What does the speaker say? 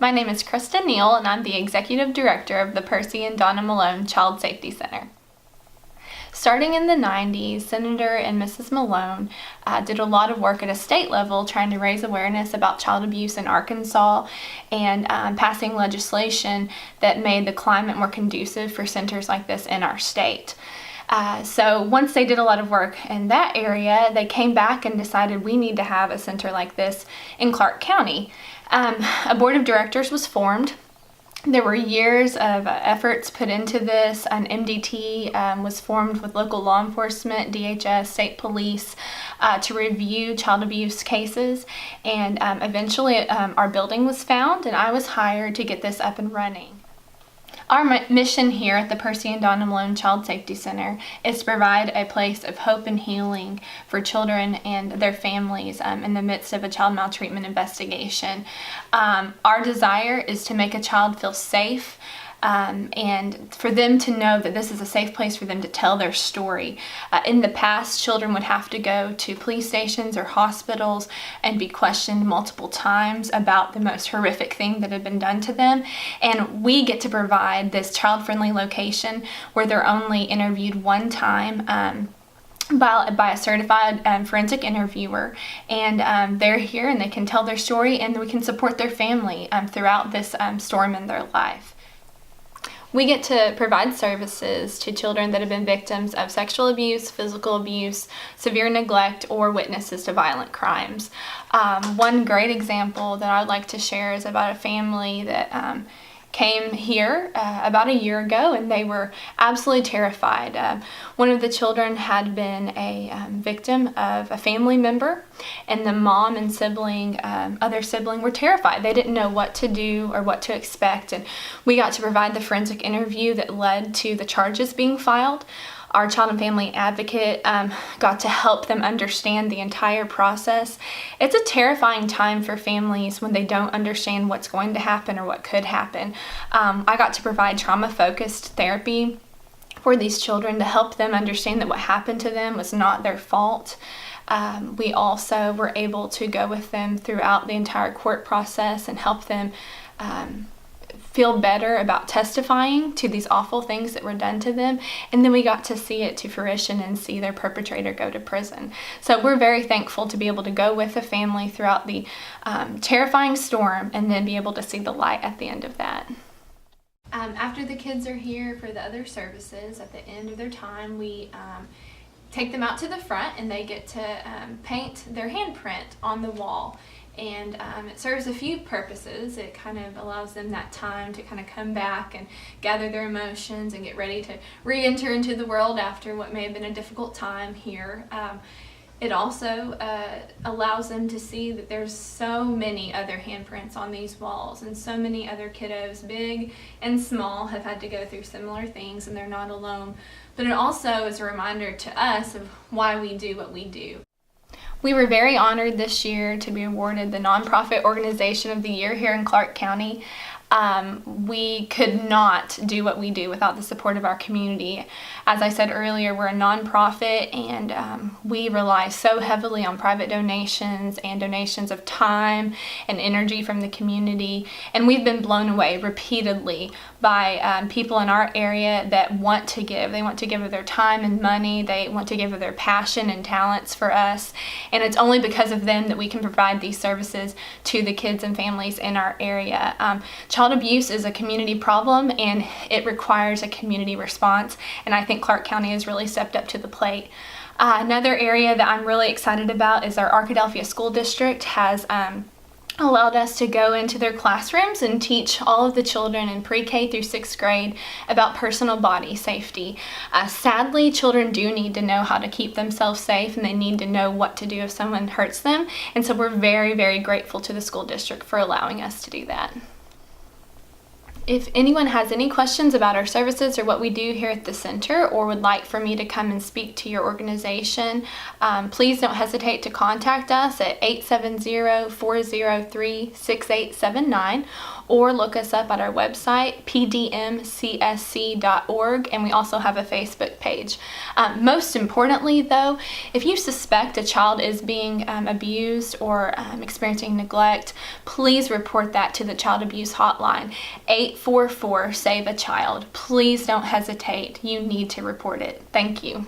My name is Krista Neal, and I'm the Executive Director of the Percy and Donna Malone Child Safety Center. Starting in the 90s, Senator and Mrs. Malone did a lot of work at a state level trying to raise awareness about child abuse in Arkansas and passing legislation that made the climate more conducive for centers like this in our state. So once they did a lot of work in that area, they came back and decided we need to have a center like this in Clark County. A board of directors was formed. There were years of efforts put into this. An MDT was formed with local law enforcement, DHS, state police, to review child abuse cases. And eventually our building was found, and I was hired to get this up and running. Our mission here at the Percy and Donna Malone Child Safety Center is to provide a place of hope and healing for children and their families in the midst of a child maltreatment investigation. Our desire is to make a child feel safe and for them to know that this is a safe place for them to tell their story. In the past, children would have to go to police stations or hospitals and be questioned multiple times about the most horrific thing that had been done to them. And we get to provide this child-friendly location where they're only interviewed one time by a certified forensic interviewer, and they're here and they can tell their story, and we can support their family throughout this storm in their life. We get to provide services to children that have been victims of sexual abuse, physical abuse, severe neglect, or witnesses to violent crimes. One great example that I'd like to share is about a family that came here about a year ago, and they were absolutely terrified. One of the children had been a victim of a family member, and the mom and other sibling were terrified. They didn't know what to do or what to expect, and we got to provide the forensic interview that led to the charges being filed. Our child and family advocate got to help them understand the entire process. It's a terrifying time for families when they don't understand what's going to happen or what could happen. I got to provide trauma-focused therapy for these children to help them understand that what happened to them was not their fault. We also were able to go with them throughout the entire court process and help them feel better about testifying to these awful things that were done to them, and then we got to see it to fruition and see their perpetrator go to prison. So we're very thankful to be able to go with the family throughout the terrifying storm and then be able to see the light at the end of that. After the kids are here for the other services, at the end of their time, we take them out to the front and they get to paint their handprint on the wall. And it serves a few purposes. It kind of allows them that time to kind of come back and gather their emotions and get ready to re-enter into the world after what may have been a difficult time here. It also allows them to see that there's so many other handprints on these walls, and so many other kiddos, big and small, have had to go through similar things, and they're not alone. But it also is a reminder to us of why we do what we do. We were very honored this year to be awarded the Nonprofit Organization of the Year here in Clark County. We could not do what we do without the support of our community. As I said earlier, we're a nonprofit, and we rely so heavily on private donations and donations of time and energy from the community, and we've been blown away repeatedly by people in our area that want to give. They want to give of their time and money. They want to give of their passion and talents for us, and it's only because of them that we can provide these services to the kids and families in our area. Child abuse is a community problem, and it requires a community response, and I think Clark County has really stepped up to the plate. Another area that I'm really excited about is our Arkadelphia School District has allowed us to go into their classrooms and teach all of the children in pre-K through 6th grade about personal body safety. Sadly, children do need to know how to keep themselves safe, and they need to know what to do if someone hurts them, and so we're very, very grateful to the school district for allowing us to do that. If anyone has any questions about our services or what we do here at the center, or would like for me to come and speak to your organization, please don't hesitate to contact us at 870-403-6879, or look us up at our website, pdmcsc.org, and we also have a Facebook page. Most importantly, though, if you suspect a child is being abused or experiencing neglect, please report that to the Child Abuse Hotline, 844-SAVE-A-CHILD. Please don't hesitate. You need to report it. Thank you.